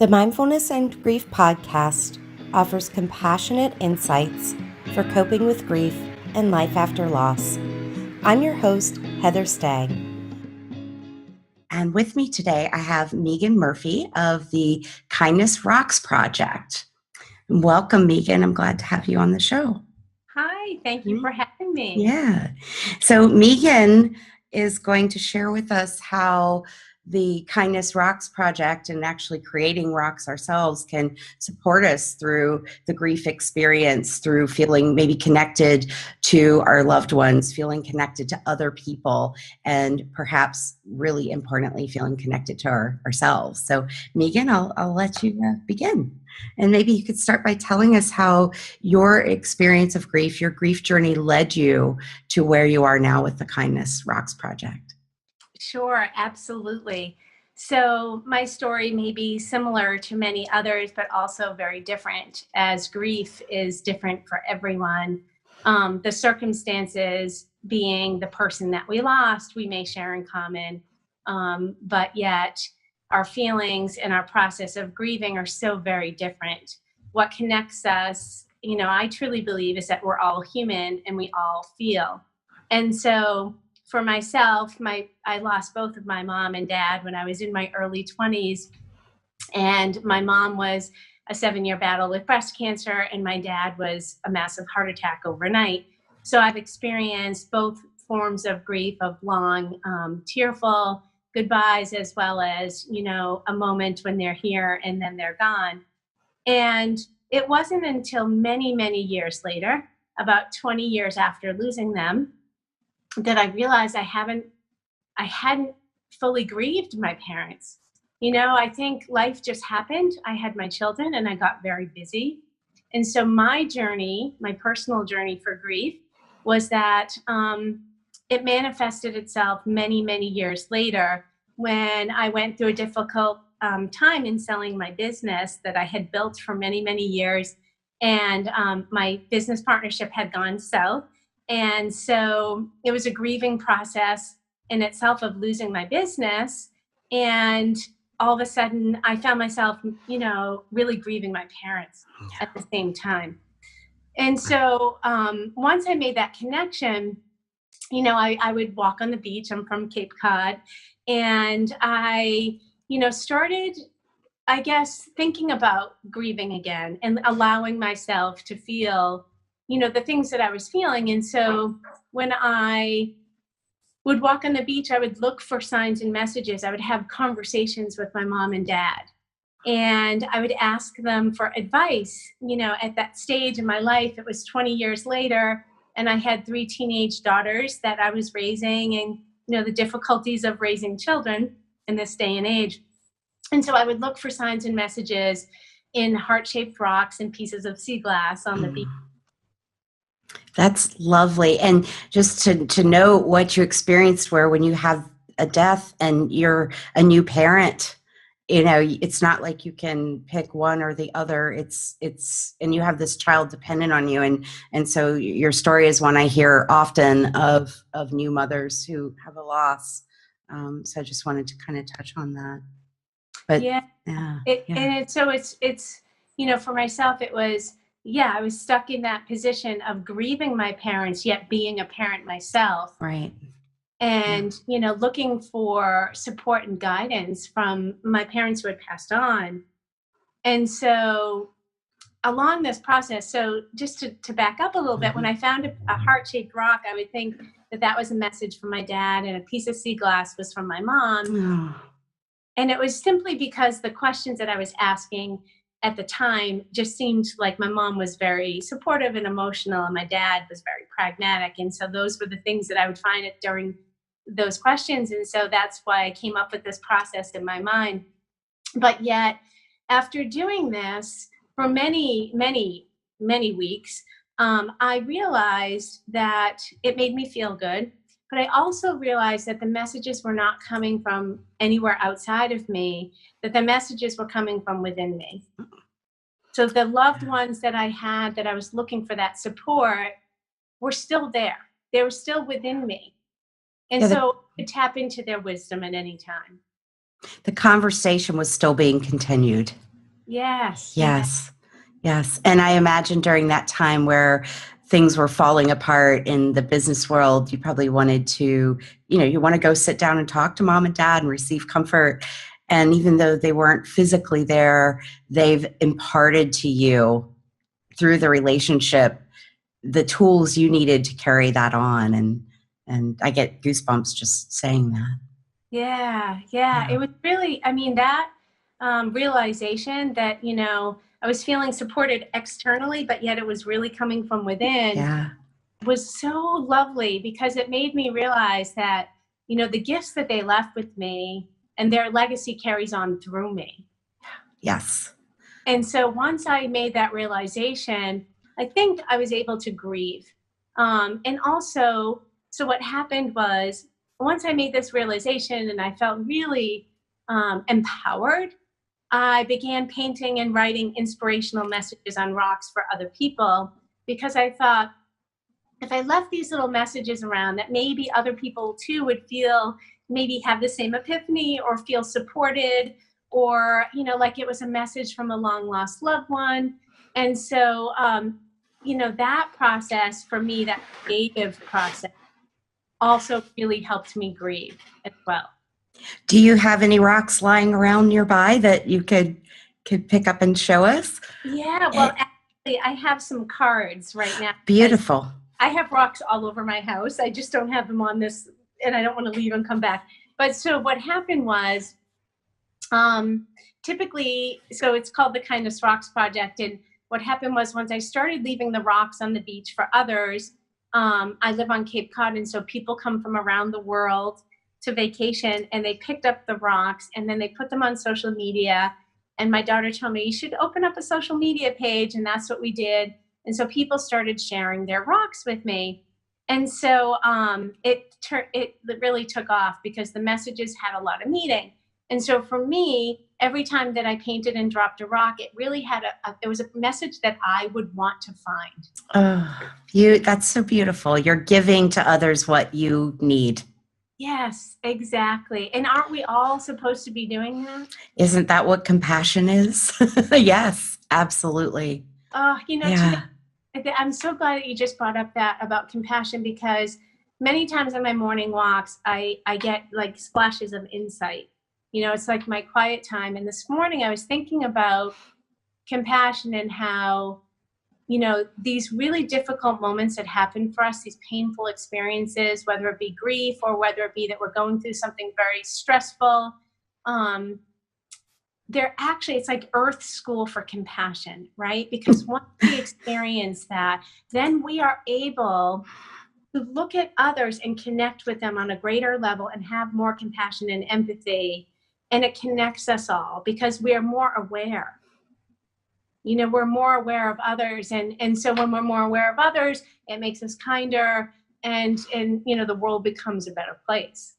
The Mindfulness and Grief podcast offers compassionate insights for coping with grief and life after loss. I'm your host, Heather Stang. And with me today, I have Megan Murphy of the Kindness Rocks Project. Welcome, Megan. I'm glad to have you on the show. Hi, thank you for having me. Yeah. So Megan is going to share with us how the Kindness Rocks Project and actually creating rocks ourselves can support us through the grief experience, through feeling maybe connected to our loved ones, feeling connected to other people, and perhaps really importantly, feeling connected to ourselves. So Megan, I'll let you begin. And maybe you could start by telling us how your experience of grief, your grief journey led you to where you are now with the Kindness Rocks Project. Sure, absolutely. So my story may be similar to many others, but also very different, as grief is different for everyone. The circumstances being the person that we lost, we may share in common, but yet our feelings and our process of grieving are so very different. What connects us, I truly believe, is that we're all human and we all feel. And so for myself, I lost both of my mom and dad when I was in my early 20s. And my mom was a 7-year battle with breast cancer, and my dad was a massive heart attack overnight. So I've experienced both forms of grief, of long, tearful goodbyes, as well as, a moment when they're here and then they're gone. And it wasn't until many, many years later, about 20 years after losing them, that I realized I hadn't fully grieved my parents. I think life just happened. I had my children and I got very busy. And so my journey, my personal journey for grief, was that it manifested itself many, many years later when I went through a difficult time in selling my business that I had built for many, many years. And my business partnership had gone south. And so it was a grieving process in itself of losing my business. And all of a sudden I found myself, really grieving my parents at the same time. And so once I made that connection, I would walk on the beach. I'm from Cape Cod. And I, started, I guess, thinking about grieving again and allowing myself to feel the things that I was feeling. And so when I would walk on the beach, I would look for signs and messages. I would have conversations with my mom and dad. And I would ask them for advice. At that stage in my life, it was 20 years later, and I had 3 teenage daughters that I was raising, and, the difficulties of raising children in this day and age. And so I would look for signs and messages in heart-shaped rocks and pieces of sea glass on the beach. That's lovely. And just to know what you experienced where when you have a death and you're a new parent, it's not like you can pick one or the other. It's and you have this child dependent on you. And so your story is one I hear often of new mothers who have a loss. So I just wanted to kind of touch on that. But And so it's for myself, it was, I was stuck in that position of grieving my parents, yet being a parent myself. Right. And, looking for support and guidance from my parents who had passed on. And so along this process, so just to back up a little bit, when I found a heart-shaped rock, I would think that was a message from my dad, and a piece of sea glass was from my mom. And it was simply because the questions that I was asking at the time just seemed like my mom was very supportive and emotional, and my dad was very pragmatic. And so those were the things that I would find during those questions. And so that's why I came up with this process in my mind. But yet, after doing this for many, many, many weeks, I realized that it made me feel good. But I also realized that the messages were not coming from anywhere outside of me, that the messages were coming from within me. So the loved ones that I had, that I was looking for that support, were still there. They were still within me. And so I could tap into their wisdom at any time. The conversation was still being continued. Yes, yes. Yes. Yes. And I imagine during that time where things were falling apart in the business world, you probably wanted to, you want to go sit down and talk to mom and dad and receive comfort. And even though they weren't physically there, they've imparted to you through the relationship the tools you needed to carry that on. And I get goosebumps just saying that. Yeah, yeah. Yeah. It was really, I mean, that realization that, I was feeling supported externally, but yet it was really coming from within Yeah. was so lovely because it made me realize that, the gifts that they left with me and their legacy carries on through me. Yes. And so once I made that realization, I think I was able to grieve. And also, so what happened was once I made this realization and I felt really empowered, I began painting and writing inspirational messages on rocks for other people because I thought if I left these little messages around that maybe other people too would feel, maybe have the same epiphany or feel supported or, like it was a message from a long lost loved one. And so, that process for me, that creative process also really helped me grieve as well. Do you have any rocks lying around nearby that you could pick up and show us? Yeah, well, Eh, actually, I have some cards right now because Beautiful. I have rocks all over my house. I just don't have them on this, and I don't want to leave and come back. But so what happened was, um, typically, so it's called the Kindness Rocks Project. And what happened was, once I started leaving the rocks on the beach for others, I live on Cape Cod, and so people come from around the world to vacation, and they picked up the rocks, and then they put them on social media. And my daughter told me, you should open up a social media page, and that's what we did. And so people started sharing their rocks with me. And so it really took off because the messages had a lot of meaning. And so for me, every time that I painted and dropped a rock, it really had it was a message that I would want to find. Oh, that's so beautiful. You're giving to others what you need. Yes, exactly. And aren't we all supposed to be doing that? Isn't that what compassion is? Yes, absolutely. Oh, today, Yeah. I'm so glad that you just brought up that about compassion because many times on my morning walks, I get like splashes of insight. It's like my quiet time. And this morning I was thinking about compassion and how these really difficult moments that happen for us, these painful experiences, whether it be grief or whether it be that we're going through something very stressful, um, it's like earth school for compassion, right? Because once we experience that, then we are able to look at others and connect with them on a greater level and have more compassion and empathy. And it connects us all because we are more aware. We're more aware of others, and so when we're more aware of others, it makes us kinder, and the world becomes a better place.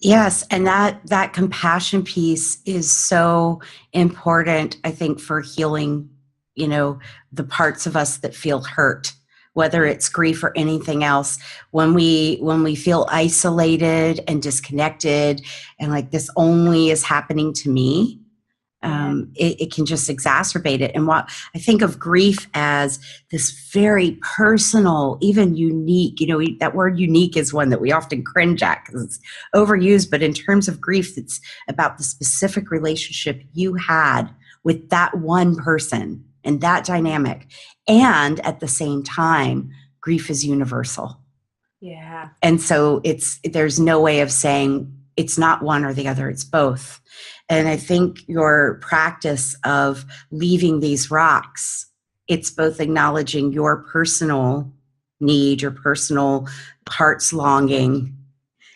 Yes, and that compassion piece is so important, I think, for healing, the parts of us that feel hurt, whether it's grief or anything else. When we feel isolated and disconnected and like this only is happening to me, Yeah. it can just exacerbate it. And what I think of grief as this very personal, even unique, that word unique is one that we often cringe at because it's overused. But in terms of grief, it's about the specific relationship you had with that one person and that dynamic. And at the same time, grief is universal. Yeah. And so there's no way of saying it's not one or the other, it's both. And I think your practice of leaving these rocks, it's both acknowledging your personal need, your personal heart's longing,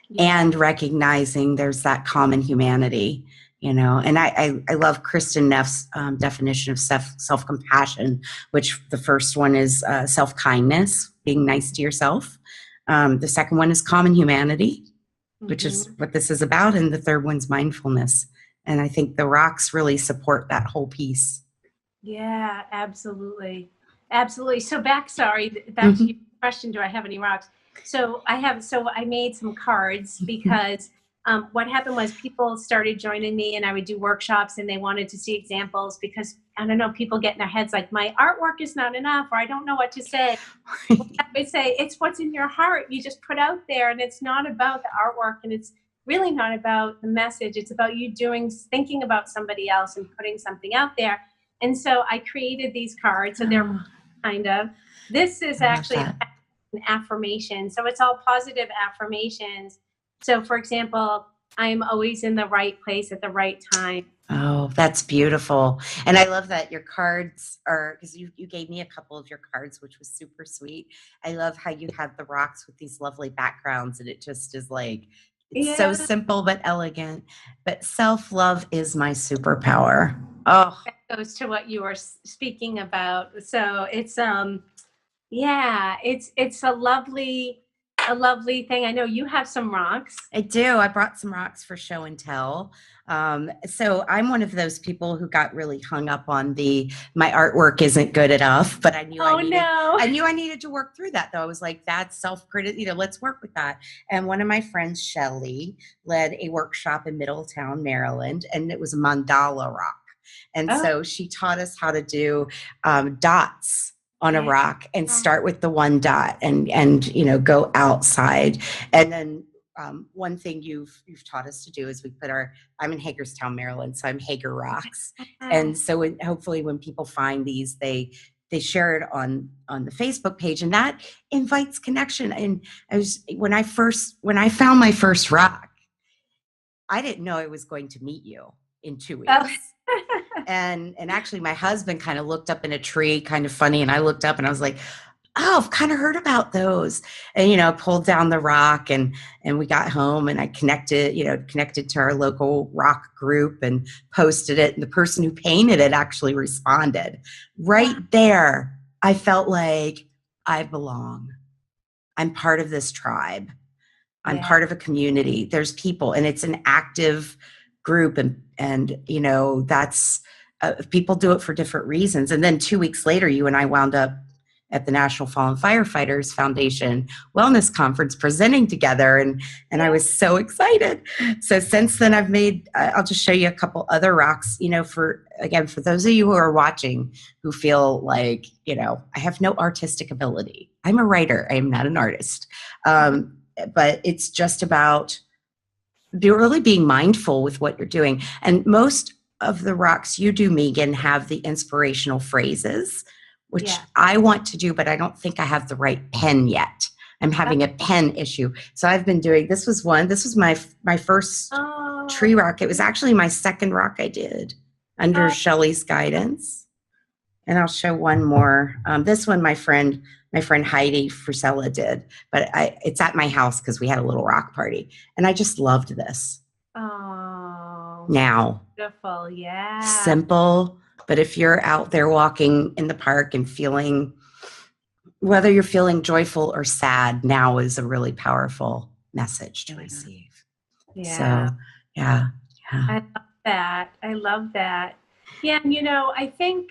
Yeah. and recognizing there's that common humanity. And I love Kristen Neff's definition of self-compassion, which the first one is self-kindness, being nice to yourself. The second one is common humanity, which is Mm-hmm. what this is about. And the third one's mindfulness. And I think the rocks really support that whole piece. Yeah, absolutely. Absolutely. So back to your Mhm. question, do I have any rocks? So I made some cards because what happened was people started joining me, and I would do workshops, and they wanted to see examples because, I don't know, people get in their heads like, my artwork is not enough, or I don't know what to say. I would say, it's what's in your heart. You just put out there, and it's not about the artwork, and it's really not about the message. It's about you thinking about somebody else and putting something out there. And so I created these cards. So they're kind of, this is actually an affirmation. So it's all positive affirmations. So for example, I'm always in the right place at the right time. Oh, that's beautiful. And I love that your cards are, because you gave me a couple of your cards, which was super sweet. I love how you have the rocks with these lovely backgrounds, and it just is like, it's so simple but elegant. But self-love is my superpower. Oh, that goes to what you were speaking about. So it's yeah, it's a lovely thing. I know you have some rocks. I do. I brought some rocks for show and tell. So I'm one of those people who got really hung up on my artwork isn't good enough, but I knew I knew I needed to work through that though. I was like, that's self-critic, let's work with that. And one of my friends, Shelly, led a workshop in Middletown, Maryland, and it was a mandala rock. And so she taught us how to do dots on a rock and start with the one dot and go outside. And then one thing you've taught us to do is I'm in Hagerstown, Maryland, so I'm Hager Rocks. And so hopefully when people find these, they share it on the Facebook page, and that invites connection. And when I found my first rock, I didn't know I was going to meet you in 2 weeks. And actually my husband kind of looked up in a tree, kind of funny. And I looked up and I was like, oh, I've kind of heard about those. And, pulled down the rock and we got home, and I connected to our local rock group and posted it. And the person who painted it actually responded. Right there, I felt like I belong. I'm part of this tribe. I'm part of a community. There's people, and it's an active group, and that's people do it for different reasons. And then 2 weeks later, you and I wound up at the National Fallen Firefighters Foundation Wellness Conference presenting together, and I was so excited. So since then, I'll just show you a couple other rocks, for those of you who are watching who feel like, I have no artistic ability. I'm a writer. I am not an artist. But it's just about really being mindful with what you're doing. And most of the rocks you do, Megan, have the inspirational phrases, which I want to do, but I don't think I have the right pen yet. I'm having a pen issue. So I've been doing, this was my first tree rock. It was actually my second rock I did under Shelley's guidance. And I'll show one more. This one, my friend Heidi Frisella did, but it's at my house because we had a little rock party, and I just loved this. Oh, now, beautiful, yeah. Simple, but if you're out there walking in the park and whether you're feeling joyful or sad, now is a really powerful message to receive. Yeah. So, yeah. I love that. Yeah, and I think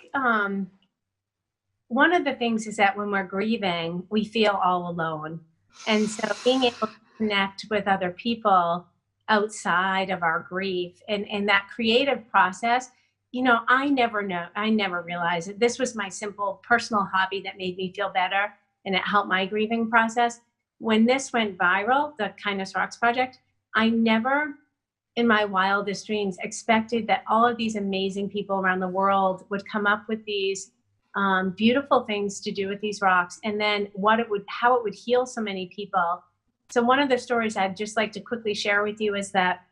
one of the things is that when we're grieving, we feel all alone. And so being able to connect with other people outside of our grief and that creative process, I never realized that this was my simple personal hobby that made me feel better, and it helped my grieving process. When this went viral, the Kindness Rocks project, I never in my wildest dreams expected that all of these amazing people around the world would come up with these beautiful things to do with these rocks, and then how it would heal so many people. So one of the stories I'd just like to quickly share with you is that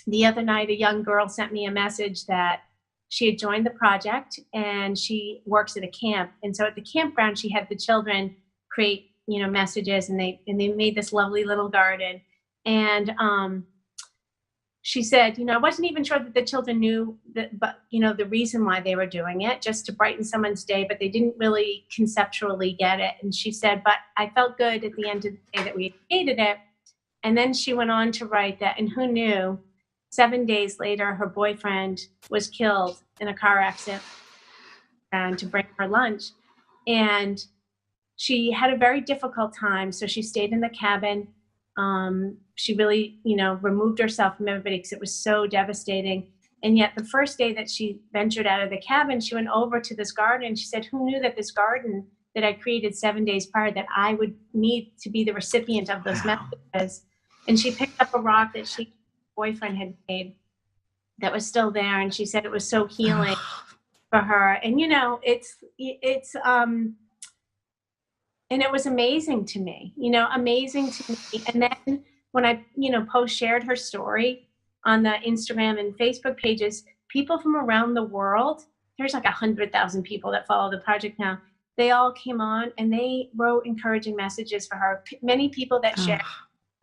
the other night, a young girl sent me a message that she had joined the project and she works at a camp. And so at the campground, she had the children create, messages, and they made this lovely little garden. And she said, I wasn't even sure that the children knew the reason why they were doing it, just to brighten someone's day, but they didn't really conceptually get it. And she said, but I felt good at the end of the day that we created it. And then she went on to write that, and who knew, 7 days later, her boyfriend was killed in a car accident and to bring her lunch. And she had a very difficult time. So she stayed in the cabin. she really, removed herself from everybody because it was so devastating. And yet the first day that she ventured out of the cabin, she went over to this garden. She said, who knew that this garden that I created 7 days prior, that I would need to be the recipient of those messages. And she picked up a rock that her boyfriend had made that was still there. And she said it was so healing for her. And, and it was amazing to me, amazing to me. And then when I, post shared her story on the Instagram and Facebook pages, people from around the world, there's like 100,000 people that follow the project now. They all came on and they wrote encouraging messages for her. Many people that shared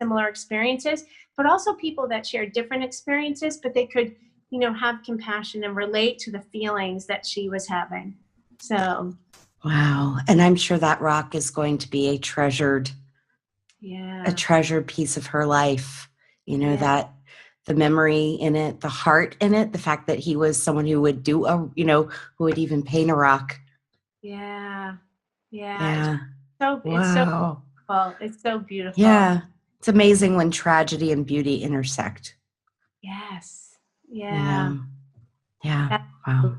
similar experiences, but also people that shared different experiences, but they could, have compassion and relate to the feelings that she was having. So. Wow. And I'm sure that rock is going to be a treasured piece of her life. That the memory in it, the heart in it, the fact that he was someone who would do who would even paint a rock. Yeah. Wow. It's so beautiful. It's so beautiful. Yeah. It's amazing when tragedy and beauty intersect. Yes. Yeah. Yeah. Wow.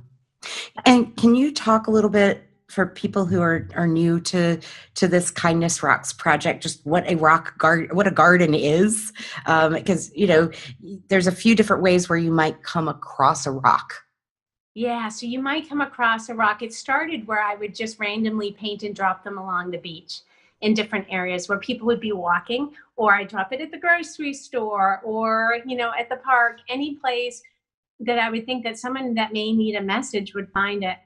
And can you talk a little bit for people who are new to this Kindness Rocks project, just what a garden is? Because, there's a few different ways where you might come across a rock. Yeah, so you might come across a rock. It started where I would just randomly paint and drop them along the beach in different areas where people would be walking, or I drop it at the grocery store, or, at the park, any place that I would think that someone that may need a message would find it.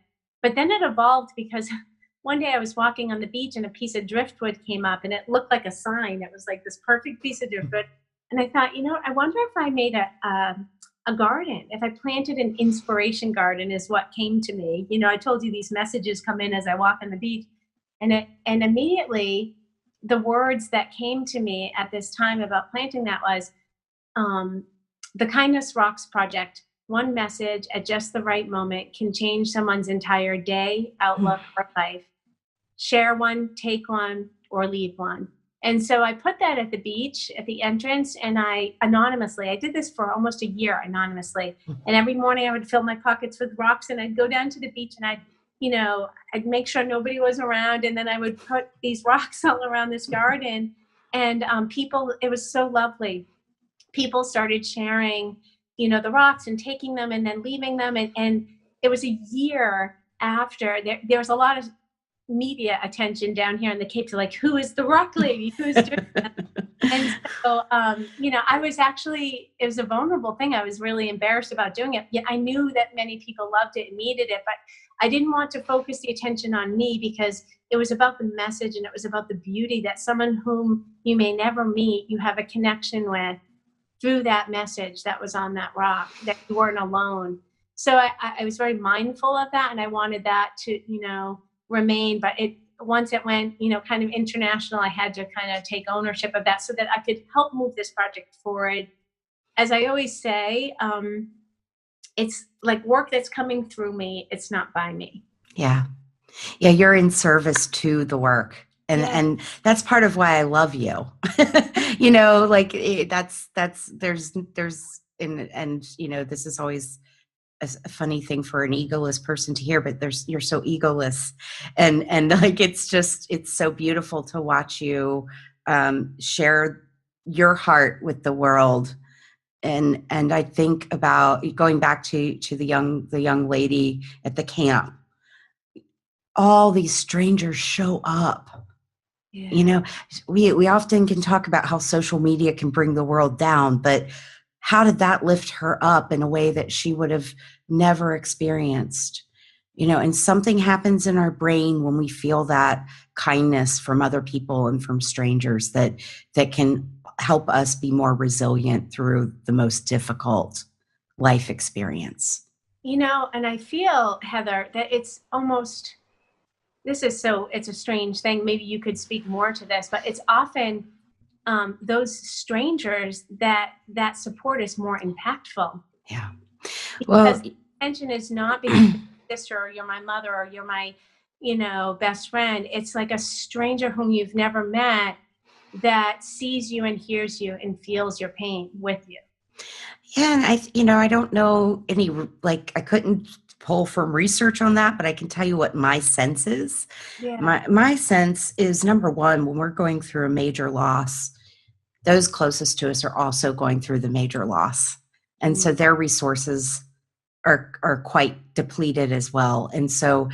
But then it evolved because one day I was walking on the beach and a piece of driftwood came up and it looked like a sign. It was like this perfect piece of driftwood. And I thought, I wonder if I made a garden, if I planted an inspiration garden is what came to me. I told you these messages come in as I walk on the beach. And immediately the words that came to me at this time about planting that was the Kindness Rocks Project. One message at just the right moment can change someone's entire day, outlook, or life. Share one, take one, or leave one. And so I put that at the beach, at the entrance, and I did this for almost a year anonymously. And every morning I would fill my pockets with rocks and I'd go down to the beach and I'd make sure nobody was around. And then I would put these rocks all around this garden. And it was so lovely. People started sharing, the rocks and taking them and then leaving them. And it was a year after there was a lot of media attention down here in the Cape to like, who is the rock lady? Who's doing that? And so, I was it was a vulnerable thing. I was really embarrassed about doing it. Yet I knew that many people loved it and needed it, but I didn't want to focus the attention on me because it was about the message and it was about the beauty that someone whom you may never meet, you have a connection with through that message that was on that rock, that you weren't alone. So I was very mindful of that and I wanted that to, remain, but once it went, kind of international, I had to kind of take ownership of that so that I could help move this project forward. As I always say, it's like work that's coming through me. It's not by me. Yeah. You're in service to the work. And that's part of why I love you. This is always a funny thing for an egoless person to hear, but you're so egoless. And like, it's so beautiful to watch you share your heart with the world. And I think about going back to the young lady at the camp. All these strangers show up. We often can talk about how social media can bring the world down, but how did that lift her up in a way that she would have never experienced? And something happens in our brain when we feel that kindness from other people and from strangers that can help us be more resilient through the most difficult life experience. And I feel, Heather, that it's a strange thing. Maybe you could speak more to this, but it's often those strangers that support is more impactful. Yeah. Because the intention is not because you're my sister or you're my mother or you're my, best friend. It's like a stranger whom you've never met that sees you and hears you and feels your pain with you. Yeah, and I don't know any, like, I couldn't pull from research on that, but I can tell you what my sense is. Yeah. My sense is, number one, when we're going through a major loss, those closest to us are also going through the major loss. And so their resources are quite depleted as well. And so,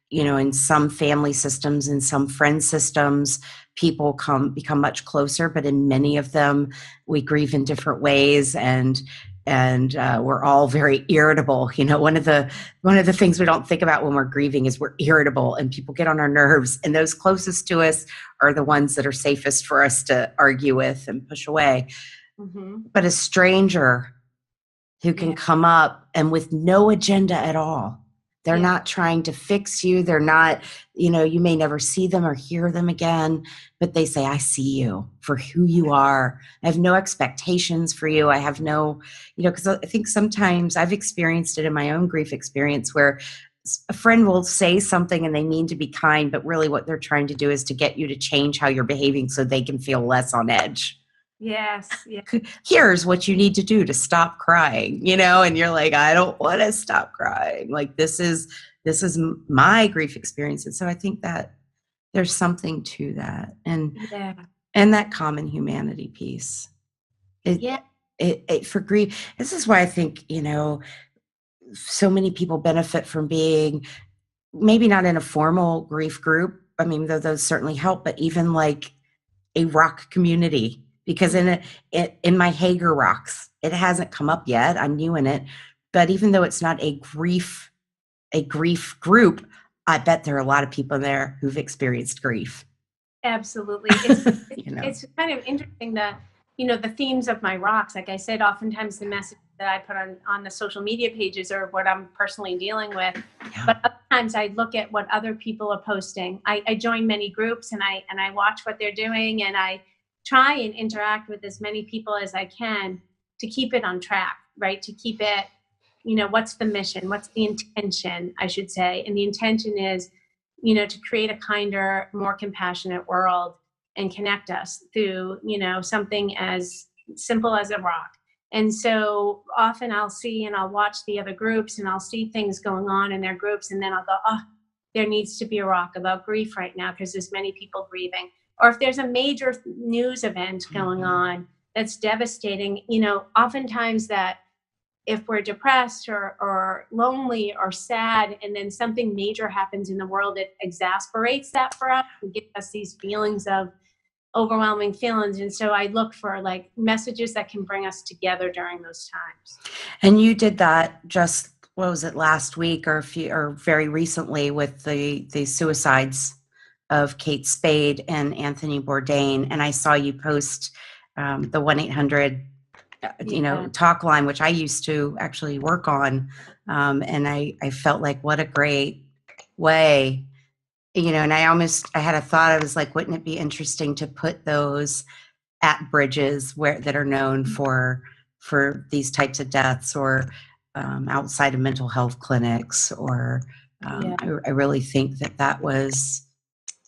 in some family systems, in some friend systems, people become much closer, but in many of them, we grieve in different ways, and we're all very irritable. One of the things we don't think about when we're grieving is we're irritable, and people get on our nerves, and those closest to us are the ones that are safest for us to argue with and push away. But a stranger who can come up and with no agenda at all. They're not trying to fix you. They're not, you may never see them or hear them again, but they say, I see you for who you are. I have no expectations for you. I have no, because I think sometimes I've experienced it in my own grief experience where a friend will say something and they mean to be kind, but really what they're trying to do is to get you to change how you're behaving so they can feel less on edge. Yes. Yeah. Here's what you need to do to stop crying, and you're like, I don't want to stop crying. Like, this is my grief experience. And so I think that there's something to that, and that common humanity piece. For grief, this is why I think, so many people benefit from being maybe not in a formal grief group. I mean, though those certainly help, but even like a rock community. Because in my Hager Rocks, it hasn't come up yet. I'm new in it, but even though it's not a grief group, I bet there are a lot of people there who've experienced grief. Absolutely, it's kind of interesting that the themes of my rocks. Like I said, oftentimes the message that I put on the social media pages are what I'm personally dealing with. Yeah. But other times I look at what other people are posting. I join many groups and I watch what they're doing, and I try and interact with as many people as I can to keep it on track, right? To keep it, what's the mission? What's the intention, I should say? And the intention is, to create a kinder, more compassionate world and connect us through, something as simple as a rock. And so often I'll see and I'll watch the other groups and I'll see things going on in their groups. And then I'll go, oh, there needs to be a rock about grief right now because there's many people grieving. Or if there's a major news event going on that's devastating, oftentimes that if we're depressed or lonely or sad, and then something major happens in the world, it exasperates that for us and gives us these feelings of overwhelming feelings. And so I look for like messages that can bring us together during those times. And you did that just, what was it, last week or very recently with the suicides of Kate Spade and Anthony Bourdain. And I saw you post the 1-800 talk line, which I used to actually work on. And I felt like, what a great way, and I had a thought. I was like, wouldn't it be interesting to put those at bridges that are known for these types of deaths, or outside of mental health clinics, or I really think that was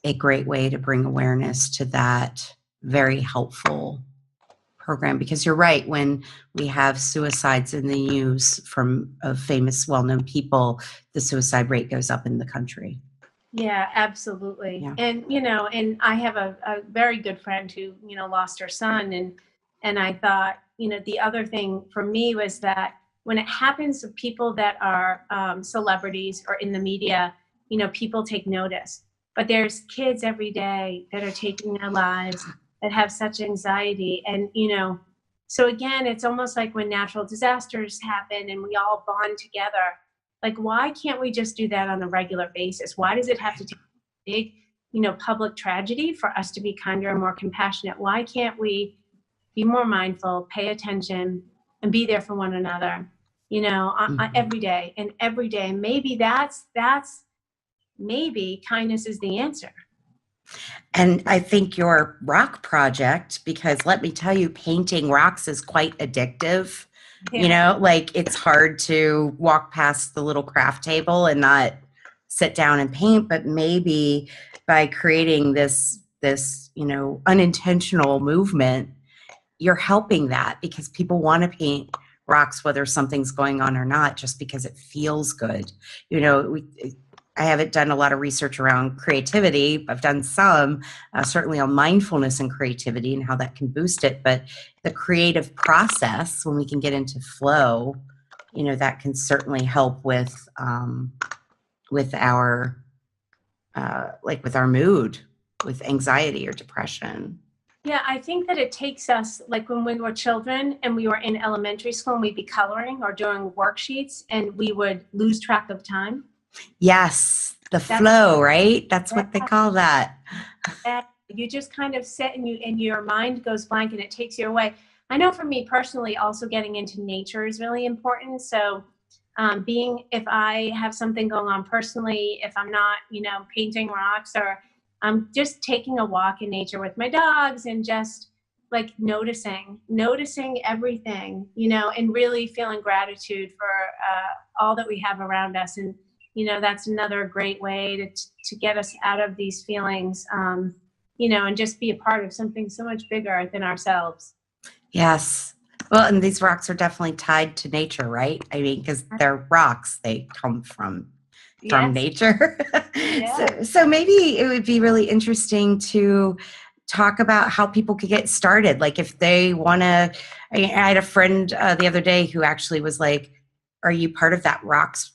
a great way to bring awareness to that very helpful program. Because you're right, when we have suicides in the news of famous, well-known people, the suicide rate goes up in the country. Yeah, absolutely. Yeah. And, and I have a very good friend who, lost her son. And I thought, the other thing for me was that when it happens to people that are celebrities or in the media, people take notice. But there's kids every day that are taking their lives that have such anxiety. And, so again, it's almost like when natural disasters happen and we all bond together. Like, why can't we just do that on a regular basis? Why does it have to take a big, public tragedy for us to be kinder and more compassionate? Why can't we be more mindful, pay attention, and be there for one another, every day and every day? And maybe maybe kindness is the answer. And I think your rock project, because let me tell you, painting rocks is quite addictive. Yeah. Like, it's hard to walk past the little craft table and not sit down and paint, but maybe by creating this this, unintentional movement, you're helping that because people want to paint rocks whether something's going on or not, just because it feels good. I haven't done a lot of research around creativity. I've done some, certainly on mindfulness and creativity and how that can boost it. But the creative process, when we can get into flow, that can certainly help with our with our mood, with anxiety or depression. Yeah, I think that it takes us, like when we were children and we were in elementary school and we'd be coloring or doing worksheets and we would lose track of time. Yes, the flow, right? That's what they call that. You just kind of sit and your mind goes blank and it takes you away. I know for me personally, also getting into nature is really important. So if I have something going on personally, if I'm not, painting rocks, or I'm just taking a walk in nature with my dogs and just like noticing everything, and really feeling gratitude for all that we have around us. And, that's another great way to get us out of these feelings, and just be a part of something so much bigger than ourselves. Yes. Well, and these rocks are definitely tied to nature, right? I mean, because they're rocks, they come from nature. Yeah. So maybe it would be really interesting to talk about how people could get started. Like if they want to, I had a friend the other day who actually was like, are you part of that rocks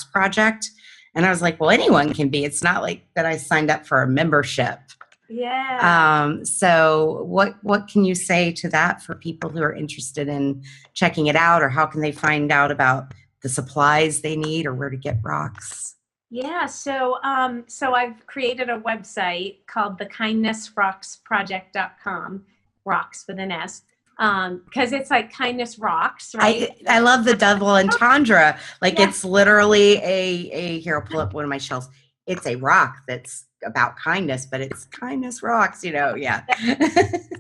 project? And I was like, well, anyone can be. It's not like that I signed up for a membership. Yeah. So what can you say to that for people who are interested in checking it out, or how can they find out about the supplies they need or where to get rocks? Yeah. So I've created a website called thekindnessrocksproject.com, rocks with an S. Because it's like kindness rocks, right? I love the double entendre. Like it's literally a here, I'll pull up one of my shelves. It's a rock that's about kindness, but it's kindness rocks, yeah.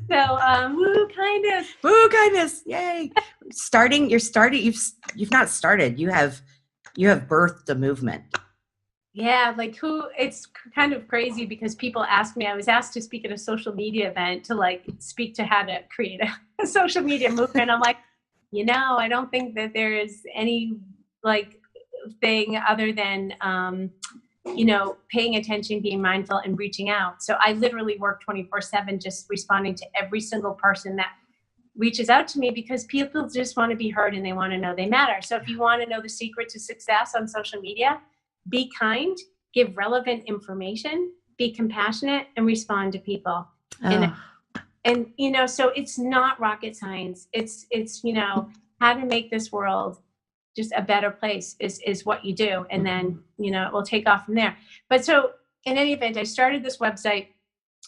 So woo kindness. Woo kindness. Yay. You've not started. You have birthed a movement. Yeah, it's kind of crazy because people ask me, I was asked to speak at a social media event to speak to how to create a social media movement. I'm like, I don't think that there is any thing other than, paying attention, being mindful and reaching out. So I literally work 24/7, just responding to every single person that reaches out to me, because people just want to be heard and they want to know they matter. So if you want to know the secret to success on social media, be kind, give relevant information, be compassionate, and respond to people. Oh. And so it's not rocket science. It's how to make this world just a better place is what you do. And then, it will take off from there. But so in any event, I started this website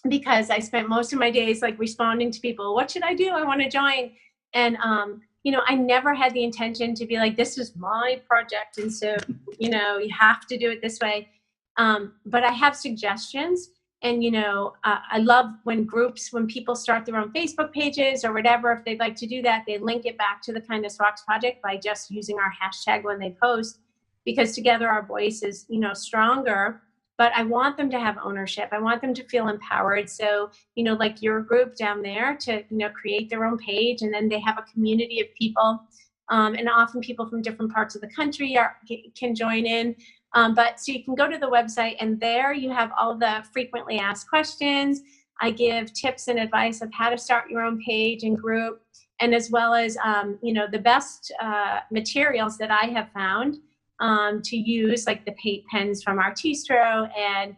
because I spent most of my days responding to people. What should I do? I want to join. And, I never had the intention to be like, this is my project. And so, you have to do it this way. But I have suggestions. And, I love when people start their own Facebook pages or whatever, if they'd like to do that, they link it back to the Kindness Rocks Project by just using our hashtag when they post, because together our voice is, stronger. But I want them to have ownership. I want them to feel empowered. So, like your group down there, to, create their own page, and then they have a community of people. And often people from different parts of the country can join in. But so you can go to the website, and there you have all the frequently asked questions. I give tips and advice of how to start your own page and group, and as well as, the best materials that I have found to use, like the paint pens from Artistro, and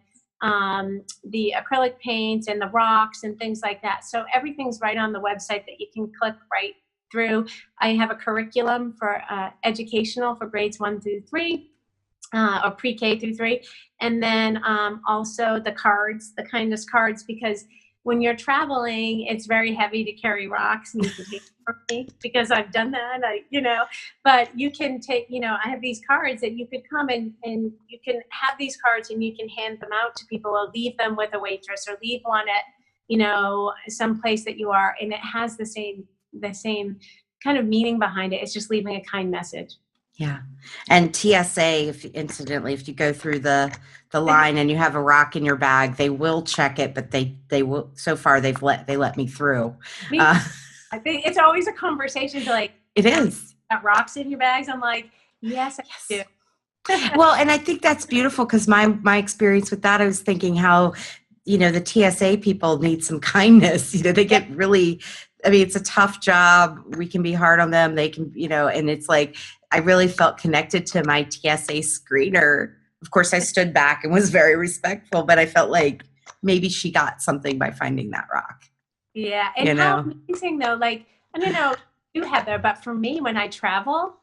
the acrylic paints and the rocks and things like that. So everything's right on the website that you can click right through. I have a curriculum for educational for grades 1 through 3. Or pre-K through 3. And then also the cards, the kindness cards, because when you're traveling, it's very heavy to carry rocks, and you can take them from me because I've done that, but you can take, I have these cards that you could come and you can have these cards and you can hand them out to people, or leave them with a waitress, or leave one at, some place that you are. And it has the same kind of meaning behind it. It's just leaving a kind message. Yeah. And TSA, if incidentally, if you go through the line and you have a rock in your bag, they will check it, but they will, so far they let me through. Me too. I think it's always a conversation to like, It is. got rocks in your bags. I'm like, yes, I Yes. do. Well, and I think that's beautiful because my experience with that, I was thinking how, the TSA people need some kindness. They Yeah. get really, I mean, it's a tough job. We can be hard on them. They can, and it's like, I really felt connected to my TSA screener. Of course, I stood back and was very respectful, but I felt like maybe she got something by finding that rock. Yeah. And how amazing though, like, I don't know, you have that, but for me, when I travel,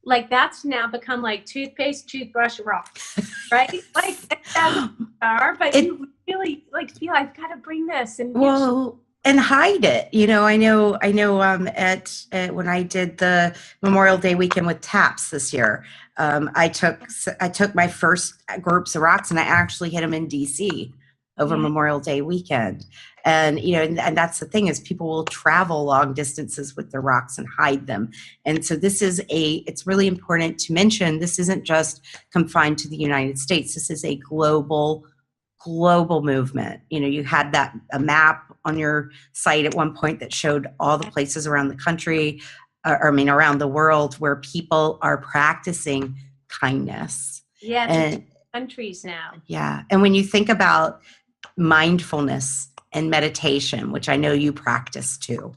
like that's now become like toothpaste, toothbrush, rock, right? Like that's bizarre, but you really like feel I've got to bring this and well, and hide it. I know. At when I did the Memorial Day weekend with TAPS this year, I took my first groups of rocks and I actually hit them in DC over Memorial Day weekend. And and that's the thing is people will travel long distances with their rocks and hide them. And so it's really important to mention this isn't just confined to the United States. This is a global movement. You had a map on your site at one point that showed all the places around the country, around the world where people are practicing kindness. Yeah, and countries now. Yeah, and when you think about mindfulness and meditation, which I know you practice too,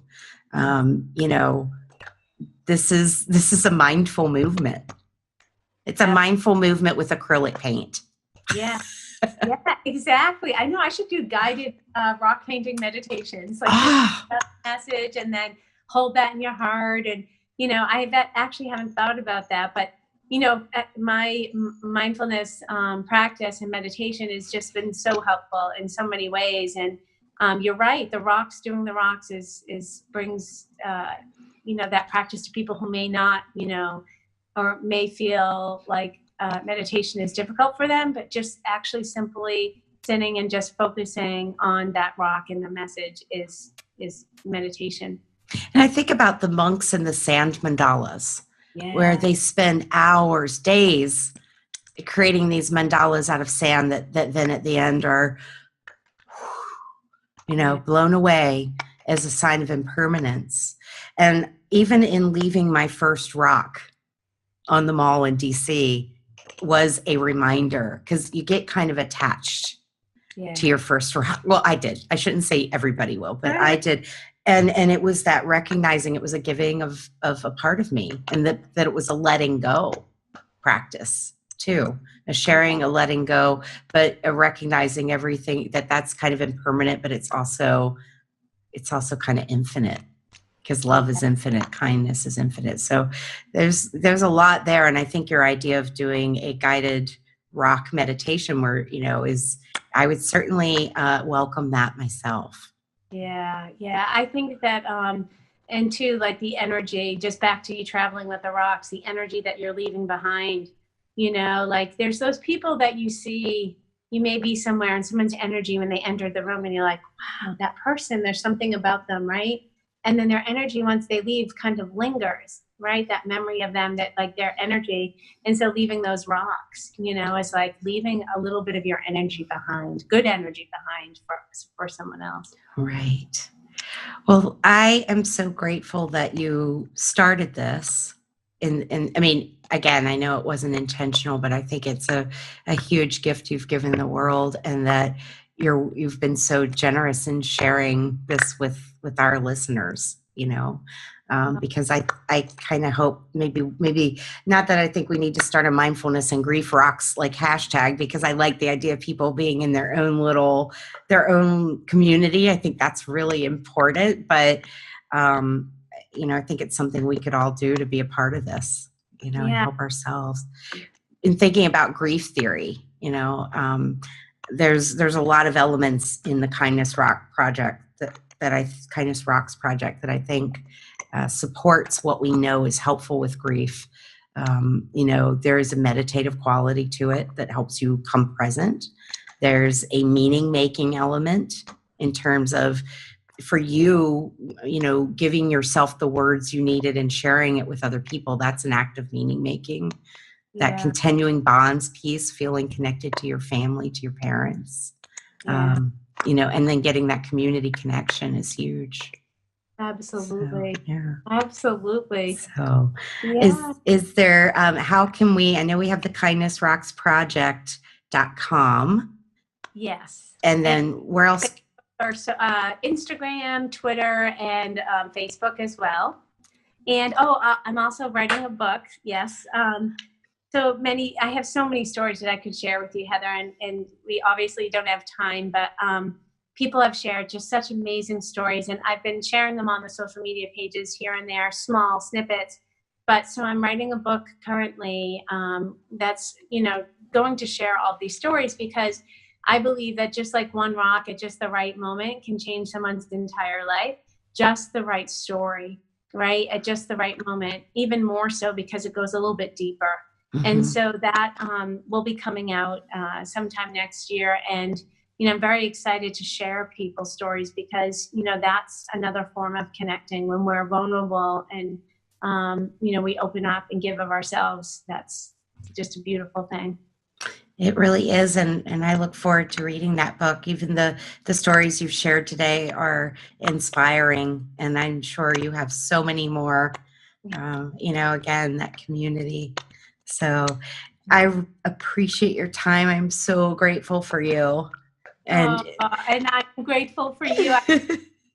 this is a mindful movement. It's a mindful movement with acrylic paint. Yeah. Yeah, exactly. I know I should do guided rock painting meditations, like message and then hold that in your heart. And, actually haven't thought about that, but, my mindfulness practice and meditation has just been so helpful in so many ways. And you're right. Doing the rocks brings, that practice to people who may not, or may feel like meditation is difficult for them, but just actually simply sitting and just focusing on that rock and the message is meditation. And I think about the monks in the sand mandalas, where they spend hours, days creating these mandalas out of sand that then at the end are, blown away as a sign of impermanence. And even in leaving my first rock on the mall in DC was a reminder, because you get kind of attached to your first rock. Well, I did. I shouldn't say everybody will, but I did. And it was that recognizing it was a giving of a part of me, and that it was a letting go practice too, a sharing, a letting go, but a recognizing everything that's kind of impermanent, but it's also kind of infinite, because love is infinite, kindness is infinite. So there's a lot there. And I think your idea of doing a guided rock meditation where, I would certainly welcome that myself. Yeah. I think that, and too, like the energy, just back to you traveling with the rocks, the energy that you're leaving behind, like there's those people that you see, you may be somewhere and someone's energy when they entered the room and you're like, wow, that person, there's something about them, right? And then their energy, once they leave, kind of lingers, right? That memory of them, that like their energy. And so leaving those rocks, is like leaving a little bit of your energy behind, good energy behind for someone else. Right. Well, I am so grateful that you started this. And I mean, again, I know it wasn't intentional, but I think it's a huge gift you've given the world, and that you've been so generous in sharing this with our listeners, because I kind of hope maybe not that I think we need to start a mindfulness and grief rocks like hashtag, because I like the idea of people being in their own community. I think that's really important, but I think it's something we could all do to be a part of this, and help ourselves. In thinking about grief theory, there's a lot of elements in the Kindness Rocks project that I think supports what we know is helpful with grief. There is a meditative quality to it that helps you come present. There's a meaning-making element in terms of for you, giving yourself the words you needed and sharing it with other people, that's an act of meaning making. That Yeah. continuing bonds piece, feeling connected to your family, to your parents, Yeah. and then getting that community connection is huge. Absolutely. So, yeah. Absolutely. So, Yeah. is there, how can we, I know we have the kindnessrocksproject.com. Yes. And then where else? Or Instagram, Twitter, and Facebook as well. And I'm also writing a book. Yes. I have so many stories that I could share with you, Heather, and we obviously don't have time, but people have shared just such amazing stories, and I've been sharing them on the social media pages here and there, small snippets. But so I'm writing a book currently that's, going to share all these stories, because I believe that just like one rock at just the right moment can change someone's entire life, just the right story, right? At just the right moment, even more so because it goes a little bit deeper. Mm-hmm. And so that will be coming out sometime next year. And, I'm very excited to share people's stories, because, that's another form of connecting when we're vulnerable and, we open up and give of ourselves. That's just a beautiful thing. It really is, and I look forward to reading that book. Even the stories you've shared today are inspiring, and I'm sure you have so many more. Again, that community. So I appreciate your time. I'm so grateful for you, and I'm grateful for you.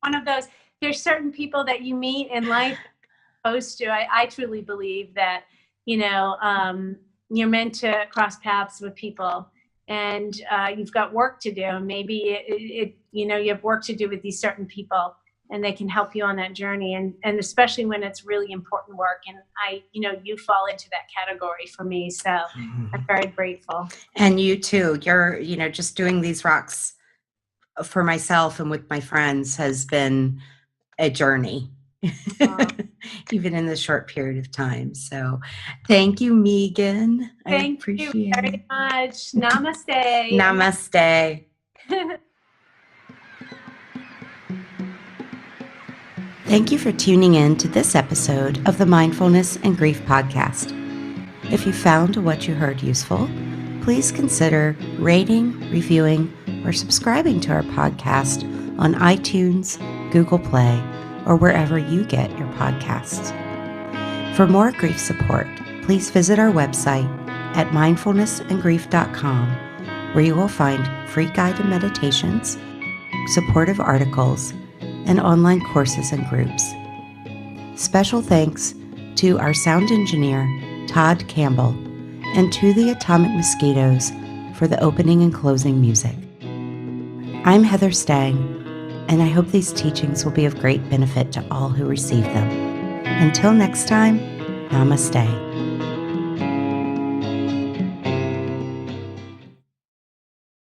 One of those. There's certain people that you meet in life supposed to. I truly believe that you're meant to cross paths with people, and you've got work to do. Maybe you have work to do with these certain people, and they can help you on that journey, and especially when it's really important work. And you fall into that category for me, so I'm very grateful. And you too. You're just doing these rocks for myself and with my friends has been a journey. Even in this short period of time. So thank you, Megan. I appreciate you very much. Namaste. Namaste. Thank you for tuning in to this episode of the Mindfulness and Grief podcast. If you found what you heard useful, please consider rating, reviewing, or subscribing to our podcast on iTunes, Google Play, or wherever you get your podcasts. For more grief support, please visit our website at mindfulnessandgrief.com, where you will find free guided meditations, supportive articles, and online courses and groups. Special thanks to our sound engineer, Todd Campbell, and to the Atomic Mosquitoes for the opening and closing music. I'm Heather Stang, and I hope these teachings will be of great benefit to all who receive them. Until next time, namaste.